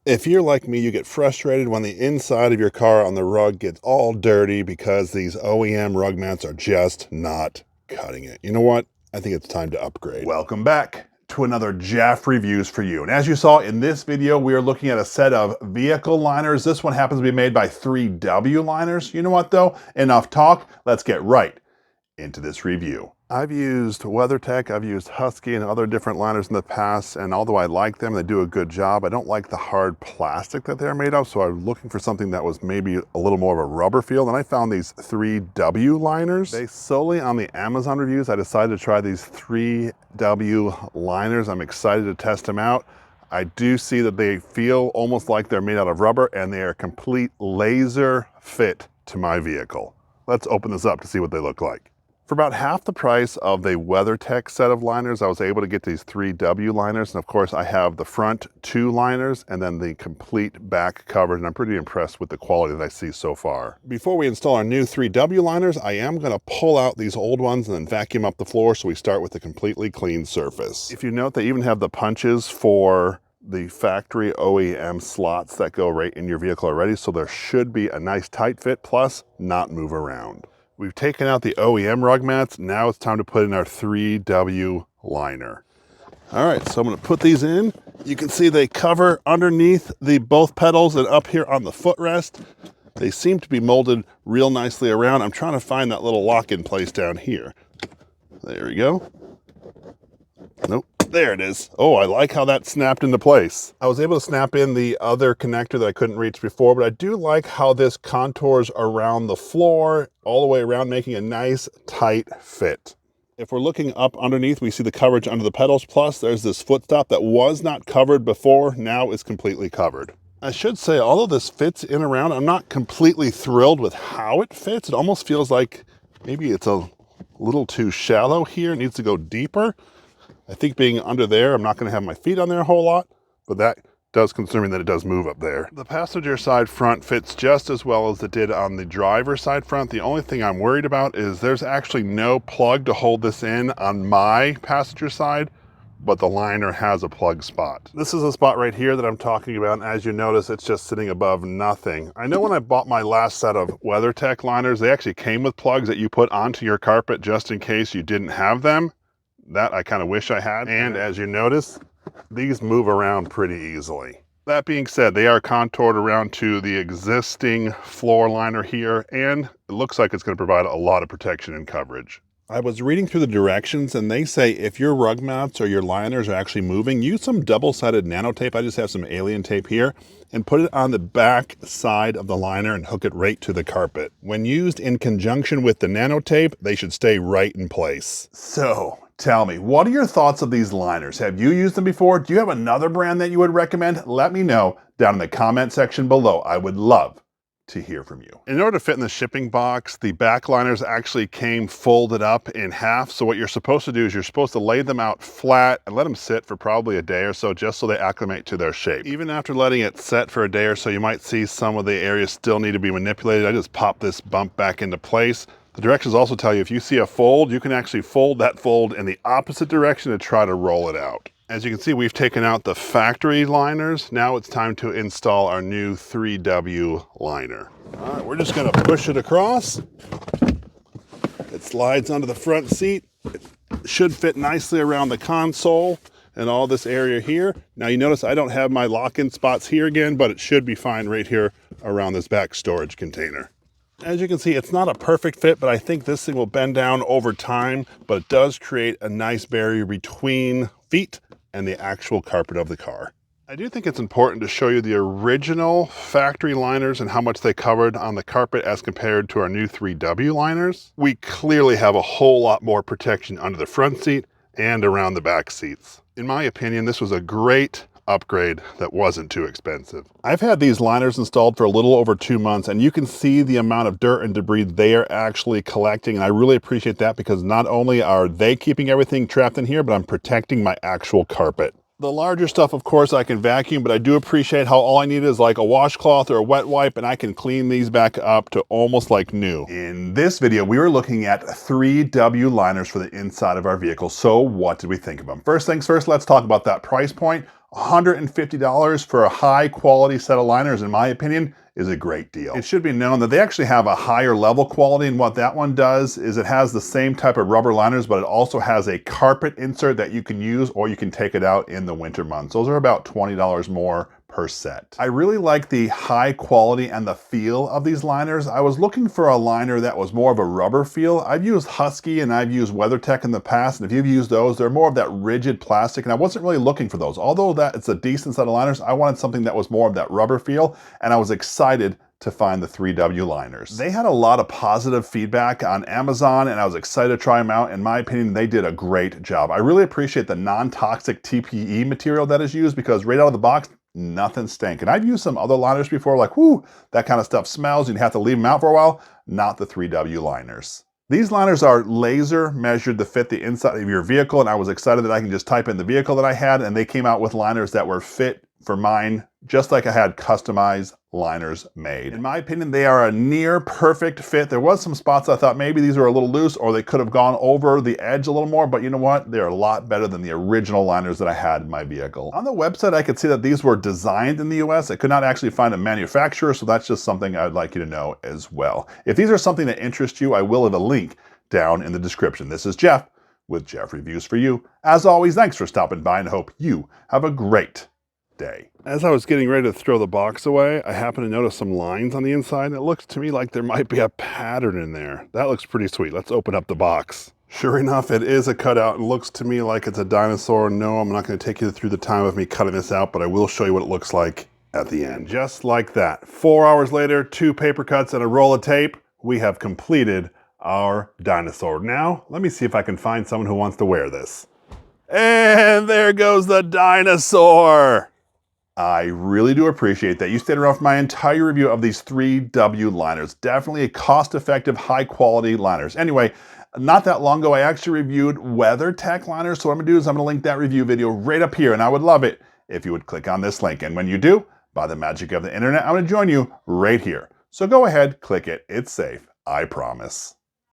If you're like me, you get frustrated when the inside of your car on the rug gets all dirty because these OEM rug mats are just not cutting it. You know what? I think it's time to upgrade. Welcome back to another Jaff Reviews for you. And as you saw in this video, we are looking at a set of vehicle liners. This one happens to be made by 3W Liners. You know what though? Enough talk. Let's get right into this review. I've used WeatherTech, I've used Husky and other different liners in the past, and although I like them, they do a good job, I don't like the hard plastic that they're made of, so I was looking for something that was maybe a little more of a rubber feel, and I found these 3W liners. Based solely on the Amazon reviews, I decided to try these 3W liners. I'm excited to test them out. I do see that they feel almost like they're made out of rubber, and they are a complete laser fit to my vehicle. Let's open this up to see what they look like. For about half the price of the WeatherTech set of liners, I was able to get these 3W liners. And of course, I have the front 2 liners and then the complete back coverage. And I'm pretty impressed with the quality that I see so far. Before we install our new 3W liners, I am going to pull out these old ones and then vacuum up the floor so we start with a completely clean surface. If you note, they even have the punches for the factory OEM slots that go right in your vehicle already. So there should be a nice tight fit, plus not move around. We've taken out the OEM rug mats. Now it's time to put in our 3W liner. All right, so I'm gonna put these in. You can see they cover underneath the both pedals and up here on the footrest. They seem to be molded real nicely around. I'm trying to find that little lock-in place down here. There we go. Nope. There it is. Oh, I like how that snapped into place. I was able to snap in the other connector that I couldn't reach before, but I do like how this contours around the floor, all the way around, making a nice tight fit. If we're looking up underneath, we see the coverage under the pedals, plus there's this footstop that was not covered before, now is completely covered. I should say, although this fits in around, I'm not completely thrilled with how it fits. It almost feels like maybe it's a little too shallow here. It needs to go deeper. I think being under there, I'm not going to have my feet on there a whole lot, but that does concern me that it does move up there. The passenger side front fits just as well as it did on the driver side front. The only thing I'm worried about is there's actually no plug to hold this in on my passenger side, but the liner has a plug spot. This is a spot right here that I'm talking about, and as you notice, it's just sitting above nothing. I know when I bought my last set of WeatherTech liners, they actually came with plugs that you put onto your carpet just in case you didn't have them. That I kind of wish I had. And as you notice, these move around pretty easily. That being said, they are contoured around to the existing floor liner here, and it looks like it's going to provide a lot of protection and coverage. I was reading through the directions, and they say if your rug mounts or your liners are actually moving, use some double-sided nano tape. I just have some alien tape here, and put it on the back side of the liner and hook it right to the carpet. When used in conjunction with the nano tape, they should stay right in place. So, tell me, what are your thoughts of these liners? Have you used them before? Do you have another brand that you would recommend? Let me know down in the comment section below. I would love to hear from you. In order to fit in the shipping box, the back liners actually came folded up in half. So what you're supposed to do is you're supposed to lay them out flat and let them sit for probably a day or so, just so they acclimate to their shape. Even after letting it set for a day or so, you might see some of the areas still need to be manipulated. I just pop this bump back into place. The directions also tell you if you see a fold, you can actually fold that fold in the opposite direction to try to roll it out. As you can see, we've taken out the factory liners. Now it's time to install our new 3W liner. All right, we're just gonna push it across. It slides onto the front seat. It should fit nicely around the console and all this area here. Now you notice I don't have my lock-in spots here again, but it should be fine right here around this back storage container. As you can see, it's not a perfect fit, but I think this thing will bend down over time, but it does create a nice barrier between feet and the actual carpet of the car. I do think it's important to show you the original factory liners and how much they covered on the carpet as compared to our new 3W liners. We clearly have a whole lot more protection under the front seat and around the back seats. In my opinion, this was a great upgrade that wasn't too expensive. I've had these liners installed for a little over 2 months, and you can see the amount of dirt and debris they are actually collecting, and I really appreciate that because not only are they keeping everything trapped in here, but I'm protecting my actual carpet. The larger stuff, of course, I can vacuum, but I do appreciate how all I need is like a washcloth or a wet wipe, and I can clean these back up to almost like new. In this video, we were looking at 3W liners for the inside of our vehicle. So what did we think of them? First things first, let's talk about that price point. $150 for a high quality set of liners, in my opinion, is a great deal. It should be known that they actually have a higher level quality, and what that one does is it has the same type of rubber liners, but it also has a carpet insert that you can use, or you can take it out in the winter months. Those are about $20 more per set. I really like the high quality and the feel of these liners. I was looking for a liner that was more of a rubber feel. I've used Husky and I've used WeatherTech in the past, and if you've used those, they're more of that rigid plastic, and I wasn't really looking for those. Although that it's a decent set of liners, I wanted something that was more of that rubber feel, and I was excited to find the 3W liners. They had a lot of positive feedback on Amazon, and I was excited to try them out. In my opinion, they did a great job. I really appreciate the non-toxic TPE material that is used, because right out of the box, nothing stank. And I've used some other liners before, like, whoo, that kind of stuff smells, and you have to leave them out for a while. Not the 3W liners. These liners are laser measured to fit the inside of your vehicle, and I was excited that I can just type in the vehicle that I had, and they came out with liners that were fit for mine, just like I had customized liners made. In my opinion, they are a near perfect fit. There was some spots I thought maybe these were a little loose, or they could have gone over the edge a little more, but you know what? They're a lot better than the original liners that I had in my vehicle. On the website, I could see that these were designed in the US. I could not actually find a manufacturer, so that's just something I'd like you to know as well. If these are something that interests you, I will have a link down in the description. This is Jeff with Jeff Reviews for You. As always, thanks for stopping by, and I hope you have a great day. As I was getting ready to throw the box away, I happened to notice some lines on the inside, and it looks to me like there might be a pattern in there. That looks pretty sweet. Let's open up the box. Sure enough, it is a cutout. It looks to me like it's a dinosaur. No, I'm not going to take you through the time of me cutting this out, but I will show you what it looks like at the end. Just like that. 4 hours later, 2 paper cuts and a roll of tape, we have completed our dinosaur. Now, let me see if I can find someone who wants to wear this. And there goes the dinosaur. I really do appreciate that you stayed around for my entire review of these 3W liners. Definitely a cost-effective, high-quality liners. Anyway, not that long ago, I actually reviewed WeatherTech liners. So what I'm gonna do is I'm gonna link that review video right up here, and I would love it if you would click on this link. And when you do, by the magic of the internet, I'm gonna join you right here. So go ahead, click it. It's safe, I promise.